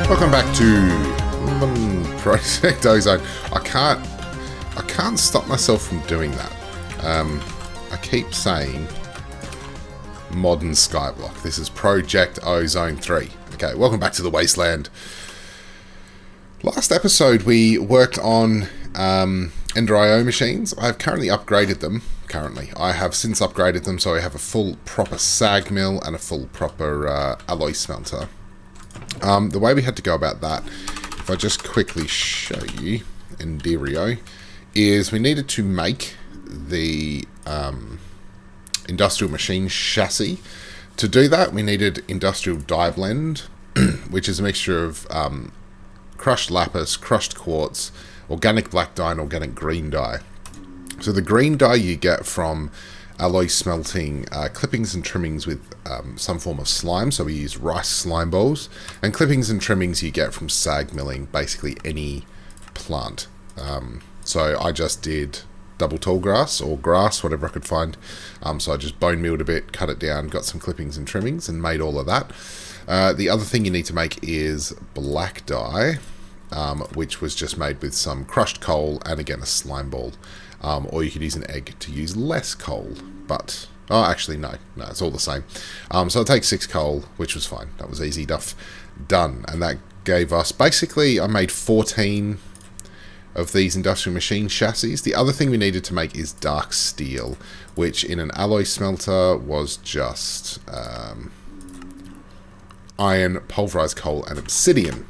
Welcome back to Project Ozone. I can't stop myself from doing that. I keep saying modern Skyblock. This is Project Ozone 3. Okay, welcome back to the Wasteland. Last episode we worked on Ender IO machines. I've currently upgraded them. I have since upgraded them, so I have a full proper sag mill and a full proper alloy smelter. The way we had to go about that, if I just quickly show you Enderio, is we needed to make the industrial machine chassis. To do that, we needed industrial dye blend, which is a mixture of crushed lapis, crushed quartz, organic black dye, and organic green dye. So the green dye you get from alloy smelting clippings and trimmings with some form of slime, so we use rice slime balls, and clippings and trimmings you get from sag milling basically any plant. So I just did double tall grass or grass, whatever I could find. So I just bone milled a bit, cut it down, got some clippings and trimmings, and made all of that. The other thing you need to make is black dye, which was just made with some crushed coal and again a slime ball. Or you could use an egg to use less coal, but oh, actually no, it's all the same. So I'll take 6 coal, which was fine. That was easy enough, done, and that gave us basically I made 14 of these industrial machine chassis. The other thing we needed to make is dark steel, which in an alloy smelter was just iron, pulverized coal, and obsidian.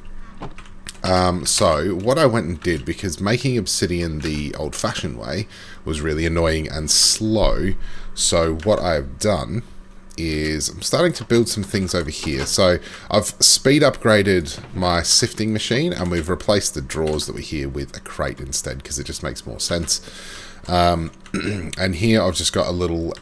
So what I went and did, because making obsidian the old-fashioned way was really annoying and slow, so what I've done is I'm starting to build some things over here. So I've speed upgraded my sifting machine, and we've replaced the drawers that were here with a crate instead, because it just makes more sense. And here I've just got a little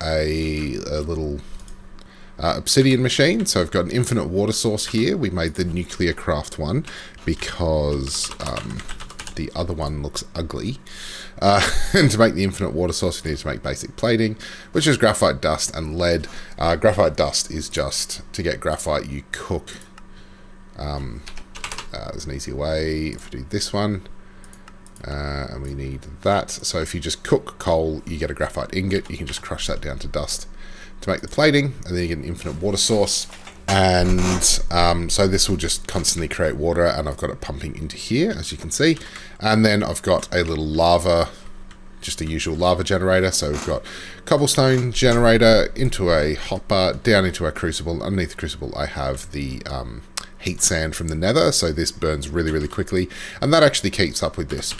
obsidian machine. So I've got an infinite water source here. We made the nuclear craft one because the other one looks ugly. And to make the infinite water source, we need to make basic plating, which is graphite dust and lead. Graphite dust is just to get graphite, you cook. There's an easier way if we do this one. And we need that. So if you just cook coal, you get a graphite ingot. You can just crush that down to dust to make the plating, and then you get an infinite water source. And so this will just constantly create water, and I've got it pumping into here, as you can see. And then I've got a little lava, just a usual lava generator. So we've got cobblestone generator into a hopper, down into a crucible. Underneath the crucible I have the heat sand from the nether, so this burns really, really quickly, and that actually keeps up with this.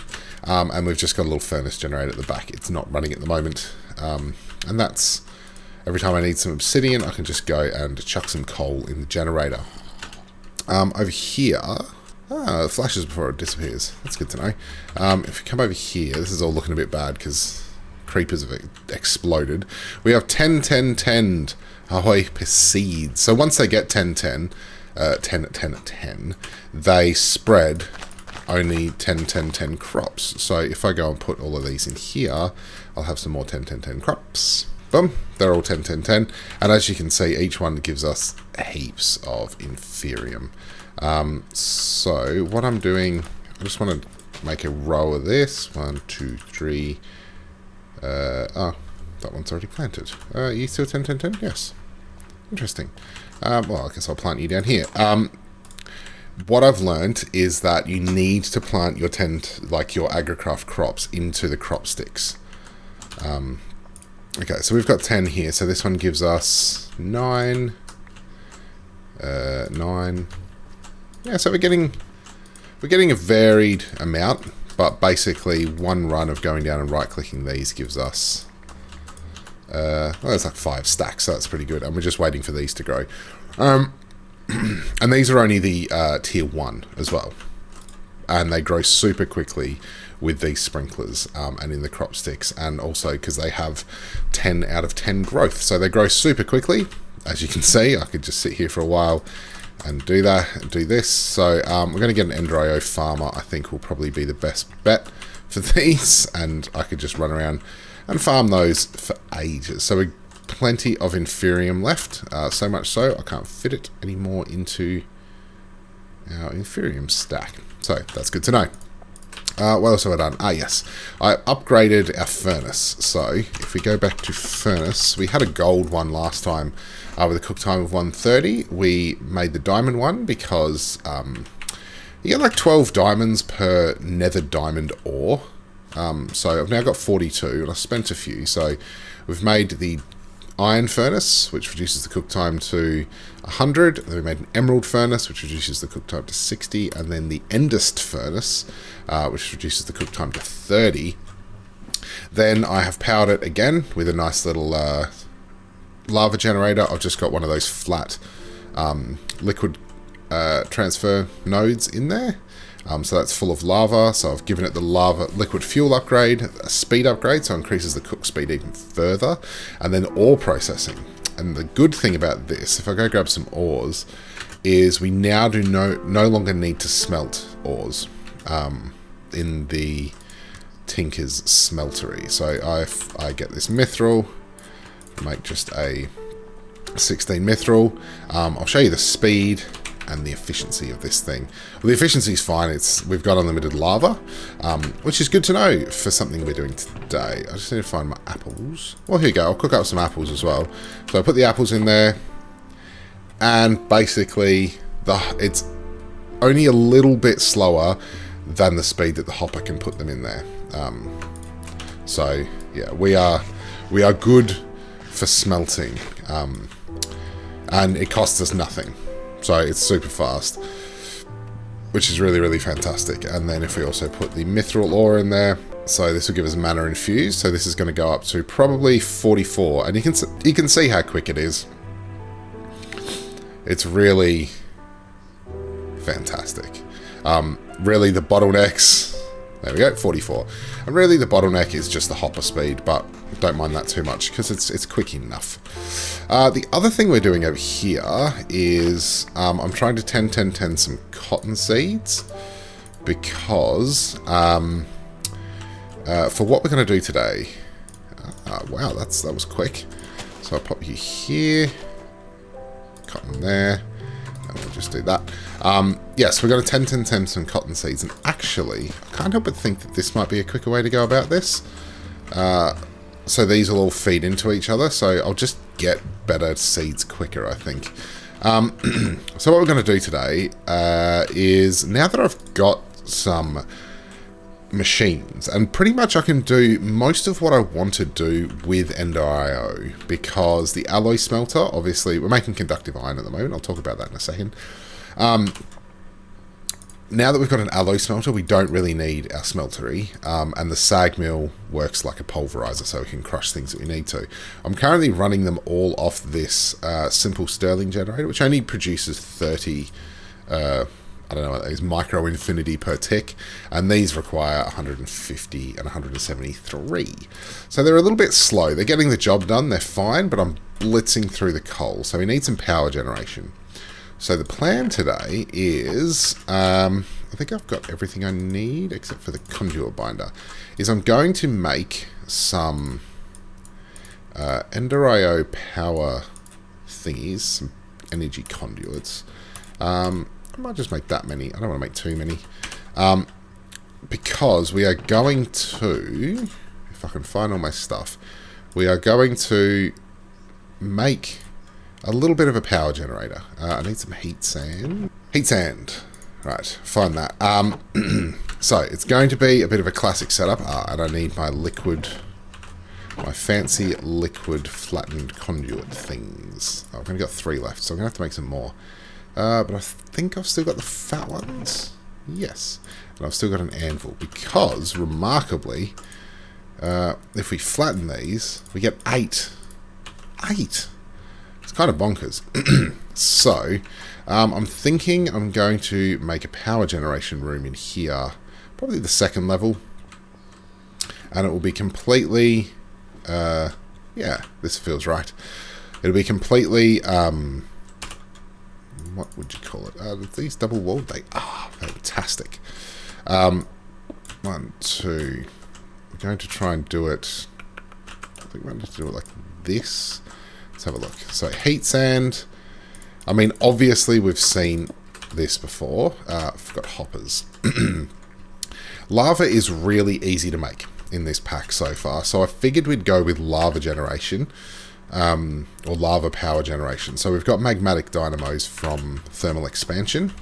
And we've just got a little furnace generator at the back. It's not running at the moment, and that's every time I need some obsidian, I can just go and chuck some coal in the generator. Over here, it flashes before it disappears. That's good to know. If you come over here, this is all looking a bit bad because creepers have exploded. We have 10, 10, 10 ahoy seeds. So once they get 10, 10, 10, 10, 10, they spread only 10, 10, 10 crops. So if I go and put all of these in here, I'll have some more 10, 10, 10 crops. Boom, they're all 10, 10, 10. And as you can see, each one gives us heaps of inferium. So what I'm doing, I just want to make a row of this. 1, 2, 3. Oh, that one's already planted. You still 10, 10, 10? Yes. Interesting. Well, I guess I'll plant you down here. What I've learned is that you need to plant your your agricraft crops into the crop sticks. Okay, so we've got 10 here. So this one gives us 9. 9. Yeah, so we're getting a varied amount, but basically one run of going down and right-clicking these gives us well, it's like 5 stacks, so that's pretty good. And we're just waiting for these to grow. And these are only the tier 1 as well. And they grow super quickly with these sprinklers and in the crop sticks. And also because they have 10 out of 10 growth. So they grow super quickly. As you can see, I could just sit here for a while and do that and do this. So we're going to get an Ender IO farmer. I think will probably be the best bet for these. And I could just run around and farm those for ages. So we plenty of inferium left, so much so I can't fit it anymore into our Inferium stack. So that's good to know. What else have I done? Yes. I upgraded our furnace. So if we go back to furnace, we had a gold one last time with a cook time of 130. We made the diamond one because you get like 12 diamonds per nether diamond ore. So I've now got 42, and I spent a few. So we've made the iron furnace, which reduces the cook time to 100. Then we made an emerald furnace, which reduces the cook time to 60. And then the endest furnace, which reduces the cook time to 30. Then I have powered it again with a nice little lava generator. I've just got one of those flat liquid transfer nodes in there. So that's full of lava, so I've given it the lava liquid fuel upgrade, a speed upgrade, so it increases the cook speed even further, and then ore processing. And the good thing about this, if I go grab some ores, is we now do no longer need to smelt ores in the Tinker's smeltery. So I get this mithril, make just a 16 mithril. I'll show you the speed and the efficiency of this thing. Well, the efficiency is fine. We've got unlimited lava, which is good to know for something we're doing today. I just need to find my apples. Well, here you go. I'll cook up some apples as well. So I put the apples in there, and basically it's only a little bit slower than the speed that the hopper can put them in there. So yeah, we are good for smelting, and it costs us nothing. So it's super fast, which is really, really fantastic. And then if we also put the mithril ore in there, so this will give us mana infused. So this is going to go up to probably 44, and you can see how quick it is. It's really fantastic. Really, the bottlenecks. There we go, 44. And really, the bottleneck is just the hopper speed, but don't mind that too much because it's quick enough. The other thing we're doing over here is I'm trying to 10 some cotton seeds because for what we're going to do today. Wow, that was quick. So I'll pop you here, cotton there, and we'll just do that. Yes, we're going to 10 some cotton seeds, and actually, I can't help but think that this might be a quicker way to go about this. So these will all feed into each other, so I'll just get better seeds quicker, I think. So what we're going to do today is, now that I've got some machines, and pretty much I can do most of what I want to do with Ender.io, because the alloy smelter, obviously, we're making conductive iron at the moment. I'll talk about that in a second. Now that we've got an alloy smelter, we don't really need our smeltery, and the sag mill works like a pulverizer, so we can crush things that we need to. I'm currently running them all off this simple Stirling generator, which only produces 30, I don't know what that is, micro infinity per tick, and these require 150 and 173. So they're a little bit slow. They're getting the job done, they're fine, but I'm blitzing through the coal, so we need some power generation. So the plan today is, I think I've got everything I need except for the conduit binder, is I'm going to make some Ender.io power thingies, some energy conduits. I might just make that many. I don't want to make too many. Because we are going to, if I can find all my stuff, we are going to make a little bit of a power generator. I need some heat sand. Heat sand. Right, find that. So, it's going to be a bit of a classic setup. And I need my fancy liquid flattened conduit things. I've only got 3 left, so I'm going to have to make some more. But I think I've still got the fat ones. Yes. And I've still got an anvil. Because, remarkably, if we flatten these, we get 8. 8! It's kind of bonkers. So, I'm thinking I'm going to make a power generation room in here. Probably the 2nd level. And it will be completely... yeah, this feels right. It'll be completely... what would you call it? These double walled, they are fantastic. 1, 2. We're going to try and do it... I think we're going to do it like this. Let's have a look. So, heat sand. I mean, obviously, we've seen this before. I've got hoppers. Lava is really easy to make in this pack so far, so I figured we'd go with lava generation, or lava power generation. So we've got magmatic dynamos from thermal expansion.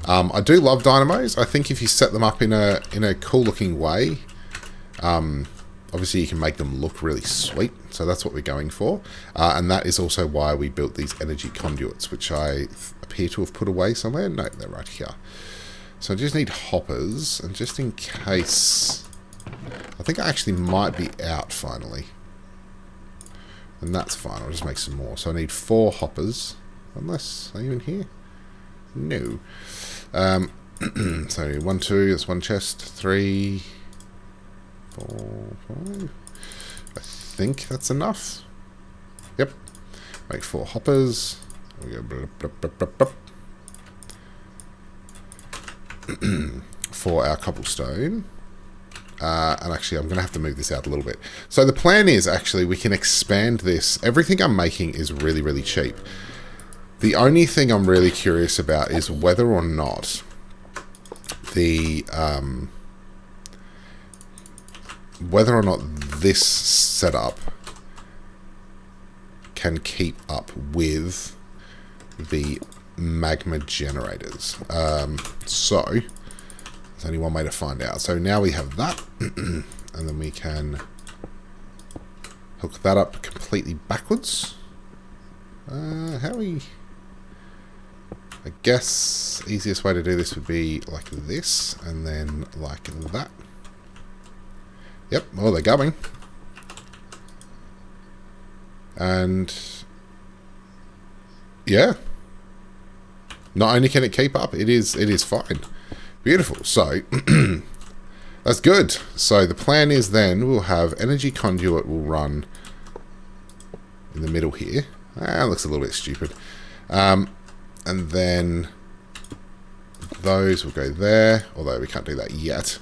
I do love dynamos. I think if you set them up in a cool looking way, obviously you can make them look really sweet, so that's what we're going for. And that is also why we built these energy conduits, which I appear to have put away somewhere. No, they're right here. So I just need hoppers, and just in case, I think I actually might be out finally. And that's fine, I'll just make some more. So I need 4 hoppers, unless, are you in here? No. So 1, 2, that's 1 chest, 3, 4, 5. I think that's enough. Yep. Make 4 hoppers. We go blub, blub, blub, blub, blub. For our cobblestone. And actually I'm going to have to move this out a little bit. So the plan is actually we can expand this. Everything I'm making is really, really cheap. The only thing I'm really curious about is whether or not the this setup can keep up with the magma generators. So there's only one way to find out. So now we have that, and then we can hook that up completely backwards. How we... I guess easiest way to do this would be like this, and then like that. Yep, well, they're going. And yeah, not only can it keep up, it is fine. Beautiful. So that's good. So the plan is then we'll have energy conduit will run in the middle here. Looks a little bit stupid. And then those will go there, although we can't do that yet.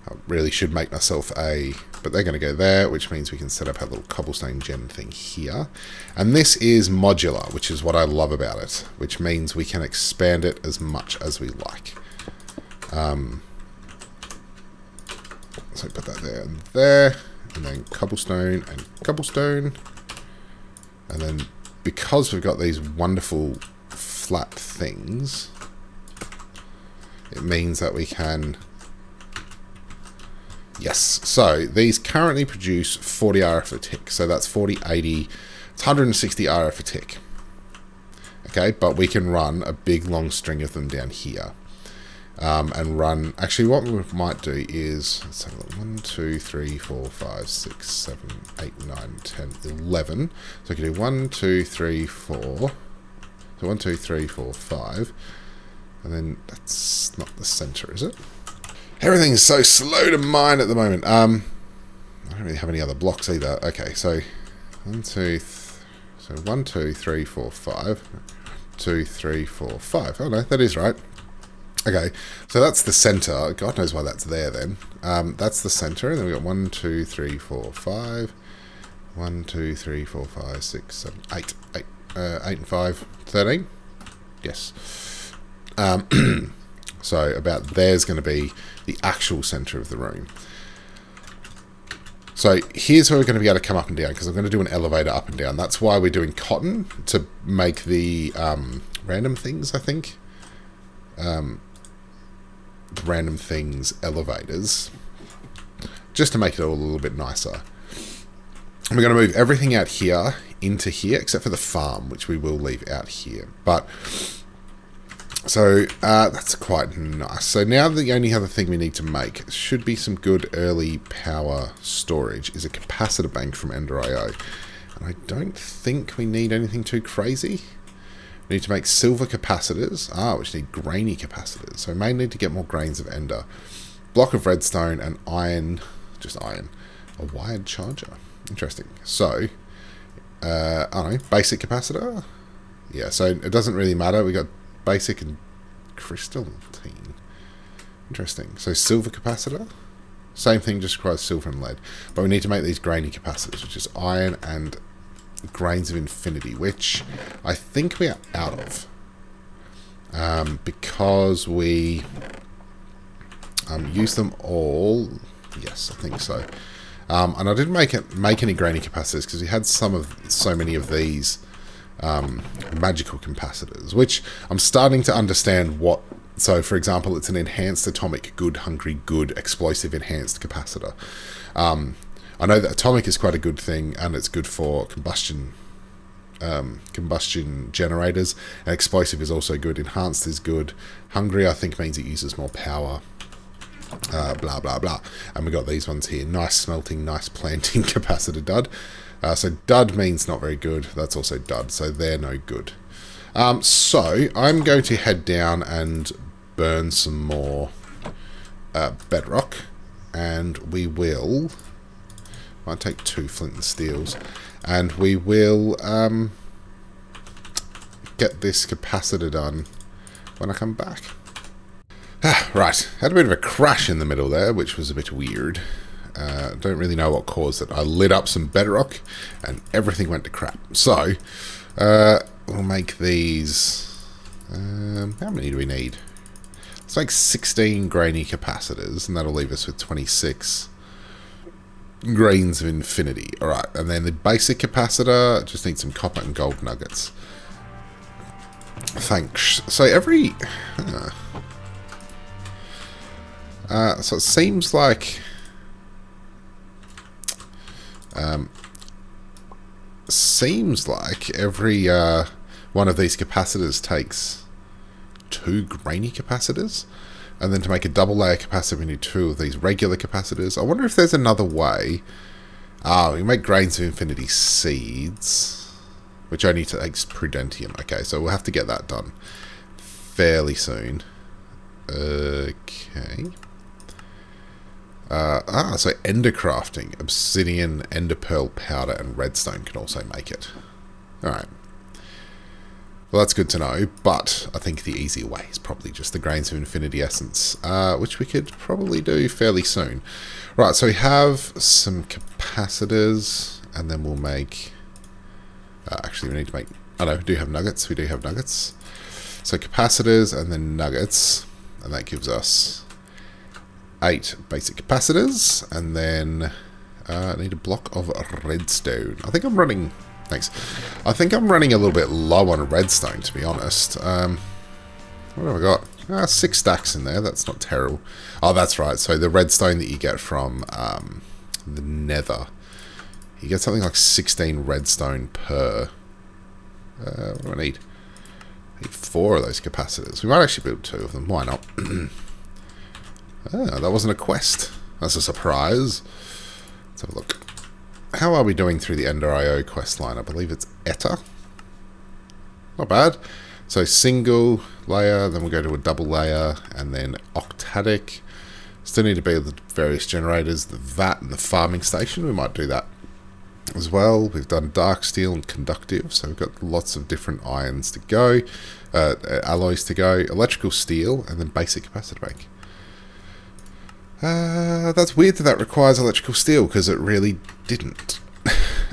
I really should make myself a... But they're going to go there, which means we can set up our little cobblestone gen thing here. And this is modular, which is what I love about it, which means we can expand it as much as we like. So put that there, and then cobblestone and cobblestone. And then because we've got these wonderful flat things, it means that we can... Yes, so these currently produce 40 RF a tick. So that's 40, 80, it's 160 RF a tick. Okay, but we can run a big long string of them down here. And run, actually what we might do is, let's have a look, 1, 2, 3, 4, 5, 6, 7, 8, 9, 10, 11. So we can do 1, 2, 3, 4. So 1, 2, 3, 4, 5. And then that's not the center, is it? Everything's so slow to mine at the moment. I don't really have any other blocks either. Okay, so 1, 2, so 1, 2, 3, 4, 5. 2, 3, 4, 5. Oh no, that is right. Okay, so that's the center. God knows why that's there then. That's the center, and then we've got 1, 2, 3, 4, 5. 1, 2, 3, 4, 5, 6, 7, 8. 8 and 5, 13. Yes. So about there's going to be the actual center of the room. So here's where we're going to be able to come up and down, because I'm going to do an elevator up and down. That's why we're doing cotton, to make the random things, I think. Random things elevators, just to make it all a little bit nicer. And we're going to move everything out here into here, except for the farm, which we will leave out here. But so that's quite nice. So now the only other thing we need to make should be some good early power storage is a capacitor bank from Ender.io. And I don't think we need anything too crazy. We need to make silver capacitors. Which need grainy capacitors. So we may need to get more grains of ender. Block of redstone and iron. Just iron. A wired charger. Interesting. So, I don't know. Basic capacitor? Yeah, so it doesn't really matter. We got basic and crystalline. Interesting. So silver capacitor. Same thing, just requires silver and lead. But we need to make these grainy capacitors, which is iron and grains of infinity, which I think we are out of. because we use them all. Yes, I think so. And I didn't make any grainy capacitors because we had so many of these magical capacitors, which I'm starting to understand what. So, for example, it's an enhanced atomic good, hungry good, explosive enhanced capacitor. I know that atomic is quite a good thing, and it's good for combustion generators. And explosive is also good. Enhanced is good. Hungry, I think, means it uses more power. Blah blah blah. And we got these ones here. Nice smelting, nice planting capacitor dud. So dud means not very good. That's also dud. So they're no good. So I'm going to head down and burn some more bedrock, and we will. Might take 2 flint and steels, and we will get this capacitor done when I come back. Right, had a bit of a crash in the middle there, which was a bit weird. Don't really know what caused it. I lit up some bedrock, and everything went to crap. So, we'll make these. How many do we need? Let's make 16 grainy capacitors, and that'll leave us with 26 grains of infinity. Alright, and then the basic capacitor just needs some copper and gold nuggets. Thanks. So every... so it seems like... every one of these capacitors takes 2 grainy capacitors. And then to make a double layer capacitor, we need 2 of these regular capacitors. I wonder if there's another way. We make grains of infinity seeds, which only takes prudentium. Okay, so we'll have to get that done fairly soon. Okay. So ender crafting, obsidian, ender pearl powder, and redstone can also make it. Alright. Well, that's good to know, but I think the easier way is probably just the grains of infinity essence, which we could probably do fairly soon. Right, so we have some capacitors, and then we'll make... actually, we need to make... Oh no, we do have nuggets. We do have nuggets. So capacitors and then nuggets, and that gives us 8 basic capacitors, and then I need a block of redstone. I think I'm running... Thanks. I think I'm running a little bit low on redstone, to be honest. What have I got? 6 stacks in there. That's not terrible. Oh, that's right. So the redstone that you get from the nether, you get something like 16 redstone per... what do I need? I need 4 of those capacitors. We might actually build 2 of them. Why not? That wasn't a quest. That's a surprise. Let's have a look. How are we doing through the Ender IO quest line? I believe it's Etta. Not bad. So single layer, then we'll go to a double layer, and then octadic. Still need to build the various generators, the vat and the farming station. We might do that as well. We've done dark steel and conductive, so we've got lots of different irons to go, alloys to go, electrical steel, and then basic capacitor bank. That's weird that requires electrical steel, because it really didn't.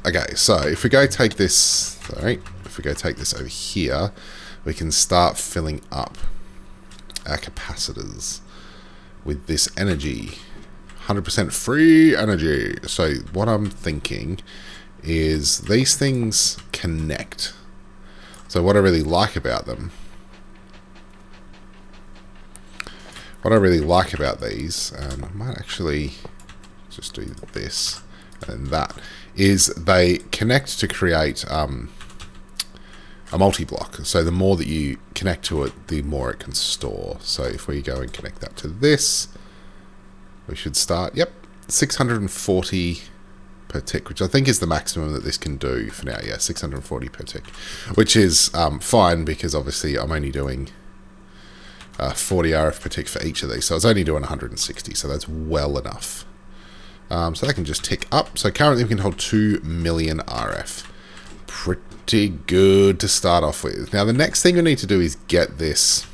Okay, so if we go take this, sorry, if we go take this over here, we can start filling up our capacitors with this energy. 100% free energy. So what I'm thinking is these things connect. So what I really like about them, these, and I might actually just do this and that, is they connect to create a multi-block. So the more that you connect to it, the more it can store. So if we go and connect that to this, we should start, yep, 640 per tick, which I think is the maximum that this can do for now. Yeah, 640 per tick, which is fine, because obviously I'm only doing 40 RF per tick for each of these, so it's only doing 160, so that's well enough. So that can just tick up. So currently we can hold 2 million RF. Pretty good to start off with. Now the next thing we need to do is get this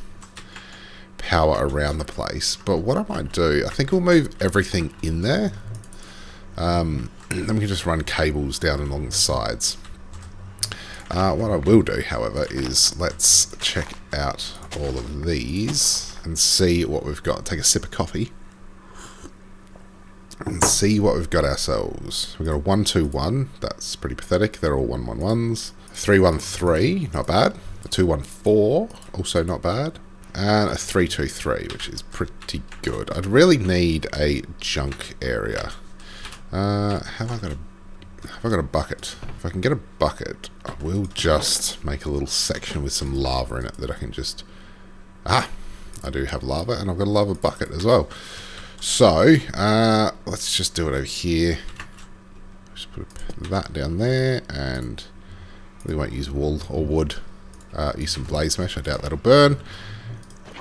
power around the place, but what I might do, I think we'll move everything in there. Then we can just run cables down along the sides. What I will do, however, is let's check out all of these and see what we've got. Take a sip of coffee and see what we've got ourselves. We've got a 121. That's pretty pathetic. They're all 111s. 313, not bad. A 214, also not bad. And a 323, which is pretty good. I'd really need a junk area. Have I got a bucket? If I can get a bucket, I will just make a little section with some lava in it that I can just... Ah! I do have lava, and I've got a lava bucket as well. So, let's just do it over here. Just put that down there, and we won't use wool or wood. Use some blaze mesh. I doubt that'll burn.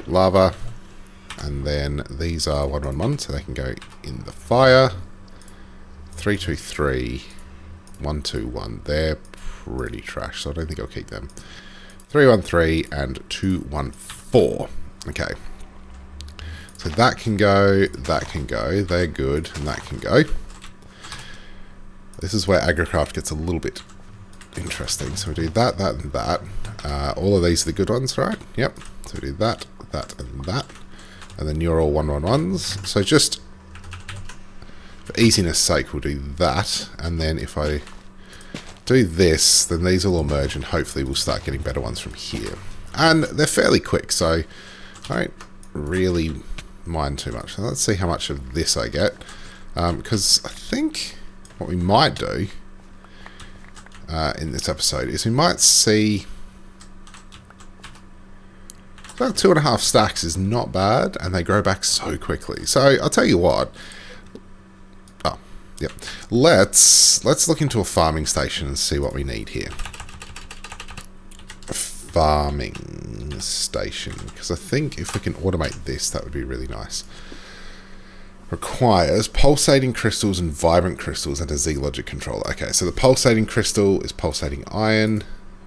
Lava. And then these are 111, so they can go in the fire. 323, 121. They're pretty trash, so I don't think I'll keep them. 313 and 214. Okay. So that can go, they're good, and that can go. This is where Agricraft gets a little bit interesting. So we do that, that, and that. All of these are the good ones, right? Yep. So we do that, that, and that. And then you're all 111s. So just for easiness sake, we'll do that. And then if I do this, then these will all merge, and hopefully we'll start getting better ones from here. And they're fairly quick, so I don't really mind too much. So let's see how much of this I get. Because I think what we might do in this episode is we might see... About 2.5 stacks is not bad, and they grow back so quickly. So I'll tell you what. Oh, yep. Let's look into a farming station and see what we need here. A farming station, because I think if we can automate this, that would be really nice. Requires pulsating crystals and vibrant crystals and a Z-logic controller. Okay, so the pulsating crystal is pulsating iron,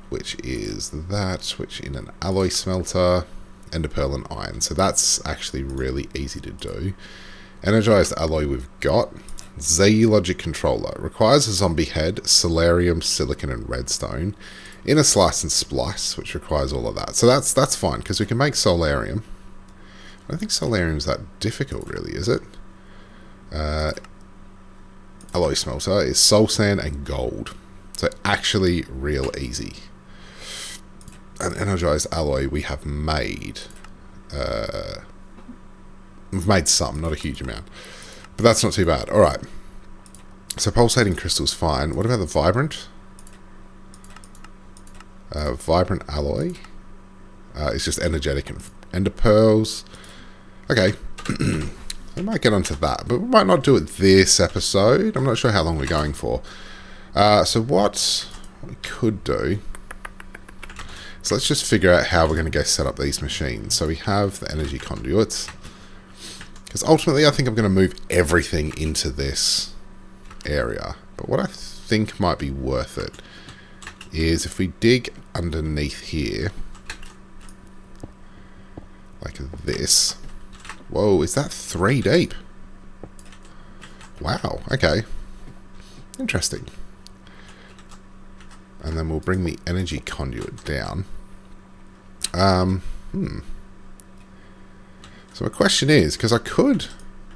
which is that, which in an alloy smelter. Ender pearl and iron. So that's actually really easy to do. Energized alloy we've got. Z-logic controller. Requires a zombie head, solarium, silicon, and redstone. Inner slice and splice, which requires all of that. So that's fine, because we can make solarium. I don't think solarium's that difficult, really, is it? Alloy smelter is soul sand and gold. So actually real easy. An energized alloy we have made. We've made some, not a huge amount. But that's not too bad. Alright. So pulsating crystal's fine. What about the vibrant? Vibrant alloy. It's just energetic and ender pearls. Okay. I might get onto that, but we might not do it this episode. I'm not sure how long we're going for. So what we could do... So let's just figure out how we're going to go set up these machines. So we have the energy conduits. Because ultimately I think I'm going to move everything into this area. But what I think might be worth it is if we dig underneath here, like this. Whoa, is that 3 deep? Wow, okay. Interesting. And then we'll bring the energy conduit down. So my question is, because I could,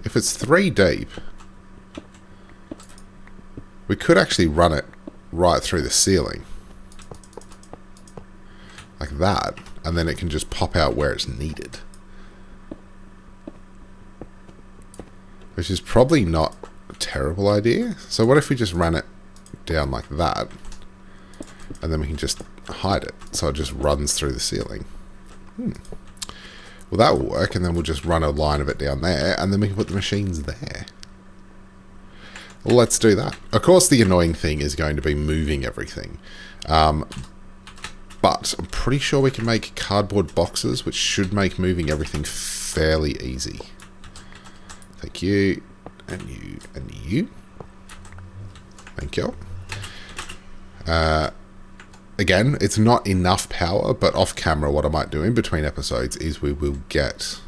if it's 3 deep, we could actually run it right through the ceiling. Like that. And then it can just pop out where it's needed. Which is probably not a terrible idea. So what if we just ran it down like that? And then we can just hide it, so it just runs through the ceiling. Well, that will work, and then we'll just run a line of it down there, and then we can put the machines there. Well, let's do that. Of course, the annoying thing is going to be moving everything. But I'm pretty sure we can make cardboard boxes, which should make moving everything fairly easy. Thank you, and you, and you. Thank you. Again, it's not enough power, but off camera what I might do in between episodes is we will get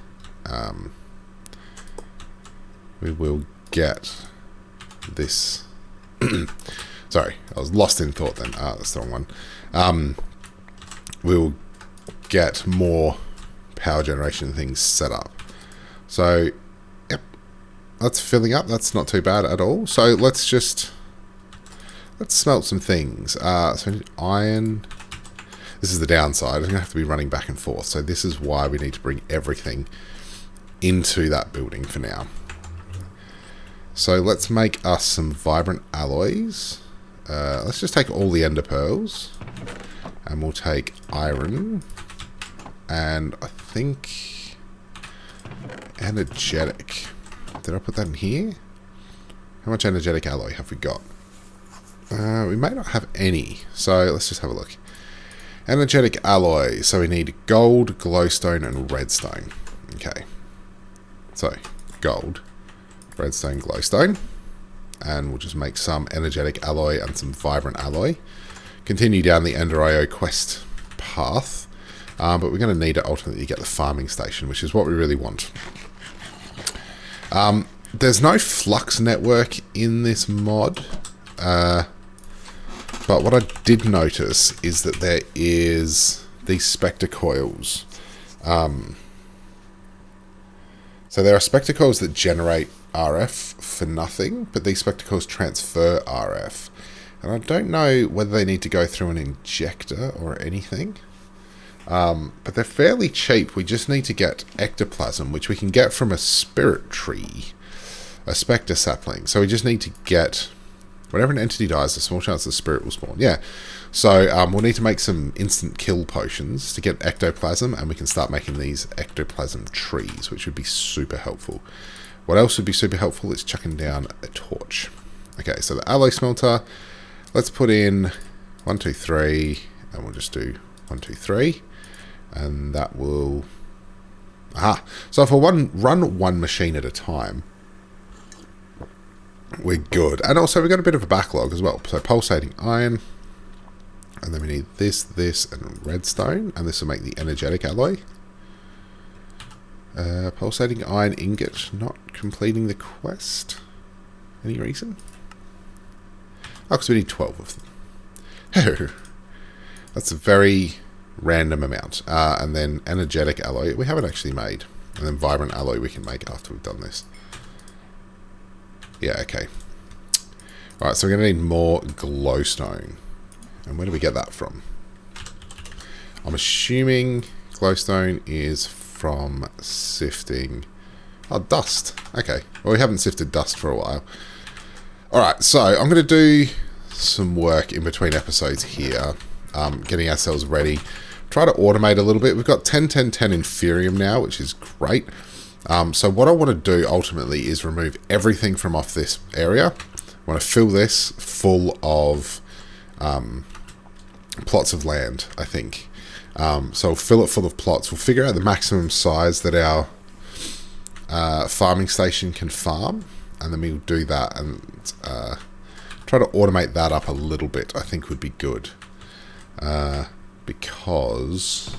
this sorry, I was lost in thought then. That's the wrong one. We'll get more power generation things set up. So, yep, that's filling up. That's not too bad at all. So let's smelt some things. So we need iron. This is the downside. I'm going to have to be running back and forth. So this is why we need to bring everything into that building for now. So let's make us some vibrant alloys. Let's just take all the ender pearls. And we'll take iron. And I think energetic. Did I put that in here? How much energetic alloy have we got? We may not have any. So let's just have a look. Energetic alloy. So we need gold, glowstone, and redstone. Okay. So gold, redstone, glowstone. And we'll just make some energetic alloy and some vibrant alloy. Continue down the Ender IO quest path. But we're going to need it ultimately to get the farming station, which is what we really want. There's no flux network in this mod. But what I did notice is that there is these spectre coils. So there are spectre coils that generate RF for nothing, but these spectre coils transfer RF. And I don't know whether they need to go through an injector or anything. But they're fairly cheap. We just need to get ectoplasm, which we can get from a spirit tree, a spectre sapling. So we just need to get, whenever an entity dies, a small chance the spirit will spawn. Yeah. So we'll need to make some instant kill potions to get ectoplasm, and we can start making these ectoplasm trees, which would be super helpful. What else would be super helpful is chucking down a torch. Okay, so the alloy smelter, let's put in 1, 2, 3, and we'll just do 1, 2, 3. And that will... Aha! So if I run one machine at a time, we're good. And also we've got a bit of a backlog as well. So pulsating iron, and then we need this, and redstone, and this will make the energetic alloy. Pulsating iron ingot, not completing the quest. Any reason? Oh, because we need 12 of them. Oh, that's a very random amount. And then energetic alloy, we haven't actually made. And then vibrant alloy we can make after we've done this. Yeah, okay. Alright, so we're going to need more glowstone. And where do we get that from? I'm assuming glowstone is from sifting... Oh, dust. Okay. Well, we haven't sifted dust for a while. Alright, so I'm going to do some work in between episodes here. Getting ourselves ready. Try to automate a little bit. We've got 10, 10, 10 Inferium now, which is great. So what I want to do ultimately is remove everything from off this area. I want to fill this full of plots of land, I think. So fill it full of plots. We'll figure out the maximum size that our farming station can farm, and then we'll do that and try to automate that up a little bit, I think would be good. Because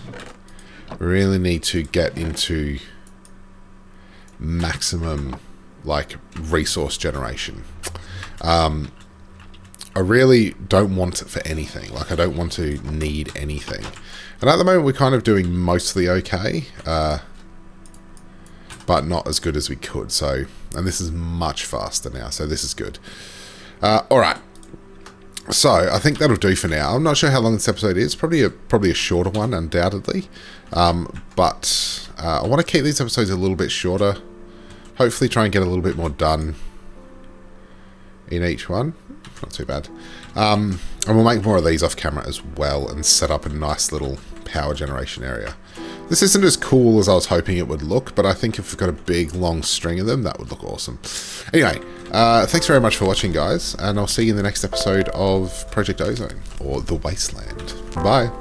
we really need to get into maximum like resource generation. I really don't want it for anything. Like, I don't want to need anything. And at the moment we're kind of doing mostly okay, but not as good as we could. So, and this is much faster now, so this is good. Alright. So, I think that'll do for now. I'm not sure how long this episode is. Probably a shorter one, undoubtedly. But I want to keep these episodes a little bit shorter. Hopefully try and get a little bit more done in each one. Not too bad. And we'll make more of these off camera as well and set up a nice little power generation area. This isn't as cool as I was hoping it would look, but I think if we've got a big long string of them, that would look awesome. Anyway, thanks very much for watching, guys, and I'll see you in the next episode of Project Ozone, or The Wasteland. Bye.